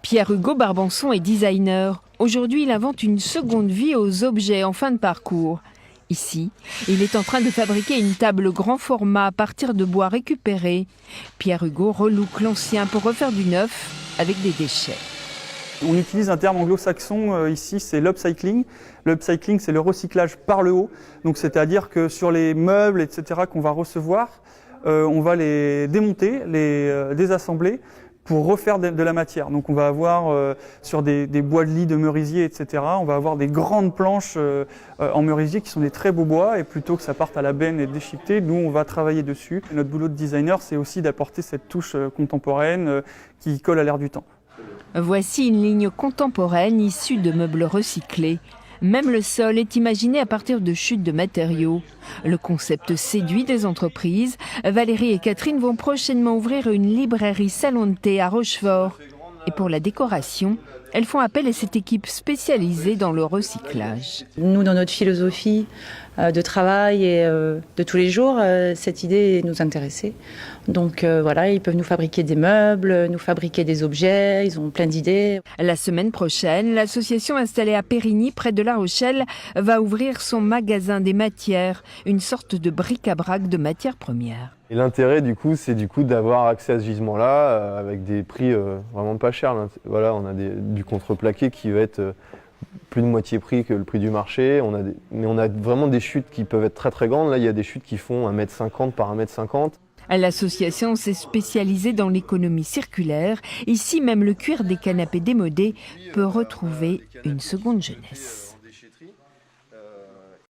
Pierre-Hugo Barbançon est designer. Aujourd'hui, il invente une seconde vie aux objets en fin de parcours. Ici, il est en train de fabriquer une table grand format à partir de bois récupéré. Pierre-Hugo relook l'ancien pour refaire du neuf avec des déchets. On utilise un terme anglo-saxon ici, c'est l'upcycling. L'upcycling, c'est le recyclage par le haut. Donc, c'est-à-dire que sur les meubles, etc., qu'on va recevoir, on va les démonter, les désassembler pour refaire de la matière. Donc, on va avoir sur des bois de lit de merisier, etc., on va avoir des grandes planches en merisier qui sont des très beaux bois. Et plutôt que ça parte à la benne et déchiqueté, nous, on va travailler dessus. Notre boulot de designer, c'est aussi d'apporter cette touche contemporaine qui colle à l'air du temps. Voici une ligne contemporaine issue de meubles recyclés. Même le sol est imaginé à partir de chutes de matériaux. Le concept séduit des entreprises. Valérie et Catherine vont prochainement ouvrir une librairie salon de thé à Rochefort. Et pour la décoration, elles font appel à cette équipe spécialisée dans le recyclage. Nous, dans notre philosophie de travail et de tous les jours, cette idée nous intéressait. Donc voilà, ils peuvent nous fabriquer des meubles, nous fabriquer des objets, ils ont plein d'idées. La semaine prochaine, l'association installée à Périgny, près de La Rochelle, va ouvrir son magasin des matières, une sorte de bric-à-brac de matières premières. Et l'intérêt c'est d'avoir accès à ce gisement-là avec des prix vraiment pas chers. Voilà, on a du contreplaqué qui va être plus de moitié prix que le prix du marché. Mais on a vraiment des chutes qui peuvent être très très grandes. Là, il y a des chutes qui font 1,50 m par 1,50 m. L'association s'est spécialisée dans l'économie circulaire. Ici, même le cuir des canapés démodés peut retrouver une seconde jeunesse.